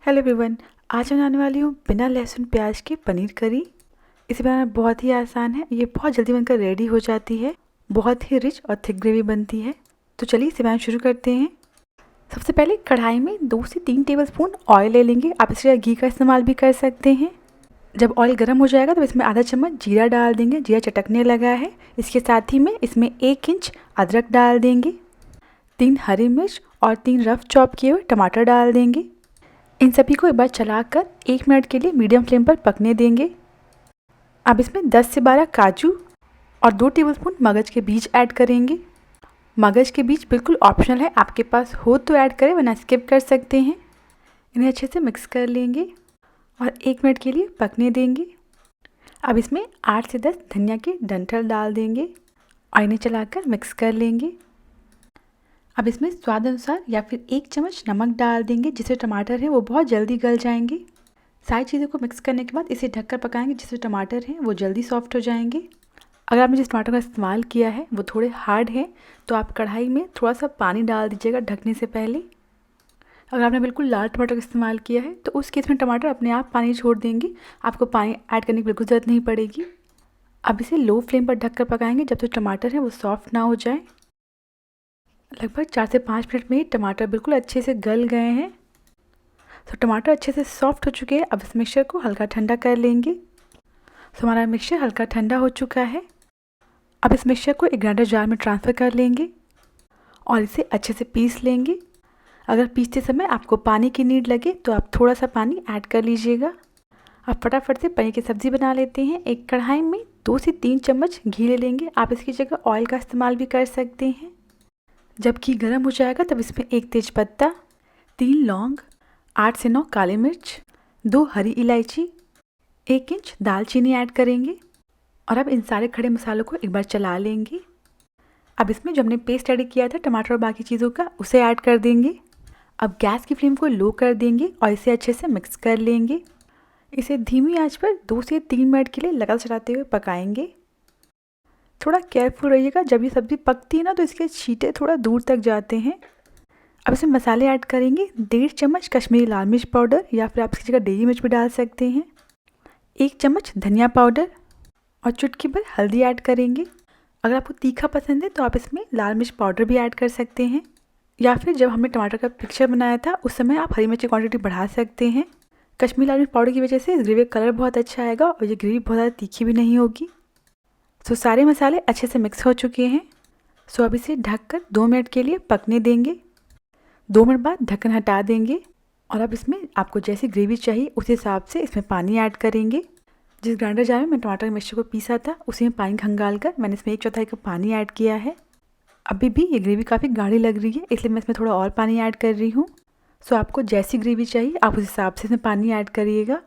Hello everyone, आज मैं बनाने वाली हूँ बिना लहसुन प्याज के पनीर करी। इसे बनाना बहुत ही आसान है। ये बहुत जल्दी बनकर रेडी हो जाती है। बहुत ही रिच और थिक ग्रेवी बनती है। तो चलिए इसे बनाना शुरू करते हैं। सबसे पहले कढ़ाई में 2 से 3 टेबलस्पून ऑयल ले लेंगे। आप इसके घी का इस्तेमाल भी कर सकते हैं। जब ऑयल गर्म हो जाएगा तो इसमें आधा चम्मच जीरा डाल देंगे। जीरा चटकने लगा है। इसके साथ ही में इसमें 1 इंच अदरक डाल देंगे। 3 हरी मिर्च और 3 रफ चॉप किए हुए टमाटर डाल देंगे। इन सभी को एक बार चलाकर 1 मिनट के लिए मीडियम फ्लेम पर पकने देंगे। अब इसमें 10 से 12 काजू और 2 टेबलस्पून मगज के बीज ऐड करेंगे। मगज के बीज बिल्कुल ऑप्शनल है, आपके पास हो तो ऐड करें वरना स्किप कर सकते हैं। इन्हें अच्छे से मिक्स कर लेंगे और 1 मिनट के लिए पकने देंगे। अब इसमें 8 से 10 धनिया के डंठल डाल देंगे और इन्हें चलाकर मिक्स कर लेंगे। अब इसमें स्वाद अनुसार या फिर 1 चम्मच नमक डाल देंगे, जिससे टमाटर है वो बहुत जल्दी गल जाएंगे। सारी चीज़ों को मिक्स करने के बाद इसे ढककर पकाएंगे, जिससे टमाटर हैं वो जल्दी सॉफ्ट हो जाएंगे। अगर आपने जिस टमाटर का इस्तेमाल किया है वो थोड़े हार्ड हैं तो आप कढ़ाई में थोड़ा सा पानी डाल दीजिएगा ढकने से पहले। अगर आपने बिल्कुल लाल टमाटर का इस्तेमाल किया है तो उस केस में टमाटर अपने आप पानी छोड़ देंगे, आपको पानी ऐड करने की बिल्कुल ज़रूरत नहीं पड़ेगी। अब इसे लो फ्लेम पर ढककर पकाएंगे जब तक टमाटर है वो सॉफ्ट ना हो जाए। लगभग 4 से 5 मिनट में ही टमाटर बिल्कुल अच्छे से गल गए हैं। तो टमाटर अच्छे से सॉफ्ट हो चुके हैं। अब इस मिक्सचर को हल्का ठंडा कर लेंगे। तो हमारा मिक्सचर हल्का ठंडा हो चुका है। अब इस मिक्सचर को एक ग्राइंडर जार में ट्रांसफ़र कर लेंगे और इसे अच्छे से पीस लेंगे। अगर पीसते समय आपको पानी की नीड लगे तो आप थोड़ा सा पानी ऐड कर लीजिएगा। अब फटाफट से पनीर की सब्ज़ी बना लेते हैं। एक कढ़ाई में 2 से 3 चम्मच घी ले लेंगे। आप इसकी जगह ऑयल का इस्तेमाल भी कर सकते हैं। जब घी गर्म हो जाएगा तब इसमें 1 तेज़पत्ता, 3 लौंग, 8 से 9 काली मिर्च, 2 हरी इलायची, 1 इंच दालचीनी ऐड करेंगे और अब इन सारे खड़े मसालों को एक बार चला लेंगे। अब इसमें जो हमने पेस्ट रेडी किया था टमाटर और बाकी चीज़ों का, उसे ऐड कर देंगे। अब गैस की फ्लेम को लो कर देंगे और इसे अच्छे से मिक्स कर लेंगे। इसे धीमी आंच पर 2 से 3 मिनट के लिए लगातार चलाते हुए पकाएंगे। थोड़ा केयरफुल रहिएगा, जब ये सब्ज़ी पकती है ना तो इसके छींटे थोड़ा दूर तक जाते हैं। अब इसमें मसाले ऐड करेंगे। 1.5 चम्मच कश्मीरी लाल मिर्च पाउडर या फिर आप इसकी जगह डेरी मिर्च भी डाल सकते हैं। 1 चम्मच धनिया पाउडर और चुटकी भर हल्दी ऐड करेंगे। अगर आपको तीखा पसंद है तो आप इसमें लाल मिर्च पाउडर भी ऐड कर सकते हैं, या फिर जब हमने टमाटर का पिक्चर बनाया था उस समय आप हरी मिर्च की क्वान्टिटी बढ़ा सकते हैं। कश्मीरी लाल मिर्च पाउडर की वजह से इस ग्रेवी का कलर बहुत अच्छा आएगा और ये ग्रेवी बहुत ज़्यादा तीखी भी नहीं होगी। सो सारे मसाले अच्छे से मिक्स हो चुके हैं। सो अब इसे ढककर 2 मिनट के लिए पकने देंगे। 2 मिनट बाद ढक्कन हटा देंगे और अब इसमें आपको जैसी ग्रेवी चाहिए उस हिसाब से इसमें पानी ऐड करेंगे। जिस ग्राइंडर जार में मैं टमाटर मिक्सचर को पीसा था उसी में पानी खंगाल कर मैंने इसमें 1/4 कप पानी ऐड किया है। अभी भी ये ग्रेवी काफ़ी गाढ़ी लग रही है, इसलिए मैं इसमें थोड़ा और पानी ऐड कर रही हूँ। सो आपको जैसी ग्रेवी चाहिए आप उस हिसाब से इसमें पानी ऐड करिएगा।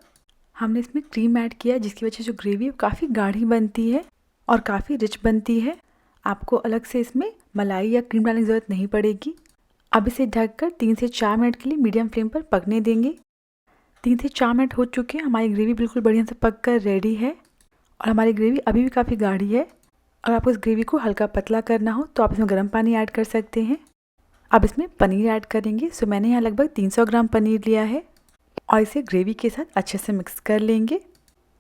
हमने इसमें क्रीम ऐड किया जिसकी वजह से जो ग्रेवी है काफ़ी गाढ़ी बनती है और काफ़ी रिच बनती है। आपको अलग से इसमें मलाई या क्रीम डालने की ज़रूरत नहीं पड़ेगी। अब इसे ढककर 3 से 4 मिनट के लिए मीडियम फ्लेम पर पकने देंगे। 3 से 4 मिनट हो चुके हैं। हमारी ग्रेवी बिल्कुल बढ़िया से पक कर रेडी है और हमारी ग्रेवी अभी भी काफ़ी गाढ़ी है। अगर आपको इस ग्रेवी को हल्का पतला करना हो तो आप इसमें गर्म पानी ऐड कर सकते हैं। अब इसमें पनीर ऐड करेंगे। सो मैंने यहाँ लगभग 300 ग्राम पनीर लिया है और इसे ग्रेवी के साथ अच्छे से मिक्स कर लेंगे।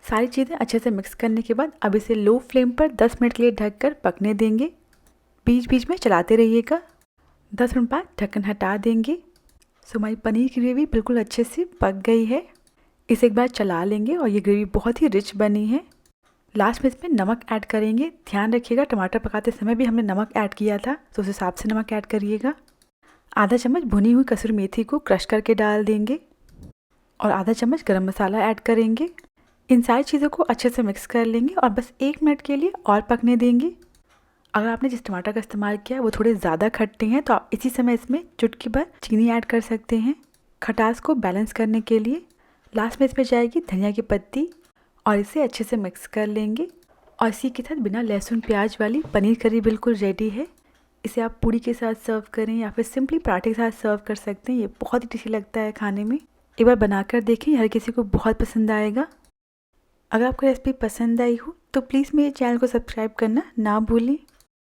सारी चीज़ें अच्छे से मिक्स करने के बाद अब इसे लो फ्लेम पर 10 मिनट के लिए ढककर पकने देंगे। बीच बीच में चलाते रहिएगा। 10 मिनट बाद ढक्कन हटा देंगे। सो हमारी पनीर की ग्रेवी बिल्कुल अच्छे से पक गई है। इसे एक बार चला लेंगे और ये ग्रेवी बहुत ही रिच बनी है। लास्ट में इसमें नमक ऐड करेंगे। ध्यान रखिएगा टमाटर पकाते समय भी हमने नमक ऐड किया था, तो उस हिसाब से नमक ऐड करिएगा। आधा चम्मच भुनी हुई कसूरी मेथी को क्रश करके डाल देंगे और आधा चम्मच गरम मसाला ऐड करेंगे। इन सारी चीज़ों को अच्छे से मिक्स कर लेंगे और बस 1 मिनट के लिए और पकने देंगे। अगर आपने जिस टमाटर का इस्तेमाल किया है वो थोड़े ज़्यादा खट्टे हैं तो आप इसी समय इसमें चुटकी भर चीनी ऐड कर सकते हैं खटास को बैलेंस करने के लिए। लास्ट में इसमें जाएगी धनिया की पत्ती और इसे अच्छे से मिक्स कर लेंगे। और इसी के साथ बिना लहसुन प्याज वाली पनीर करी बिल्कुल रेडी है। इसे आप पूड़ी के साथ सर्व करें या फिर सिंपली पराठे के साथ सर्व कर सकते हैं। ये बहुत ही टेस्टी लगता है खाने में। एक बार बनाकर देखें, हर किसी को बहुत पसंद आएगा। अगर आपको रेसिपी पसंद आई हो तो प्लीज़ मेरे चैनल को सब्सक्राइब करना ना भूलें।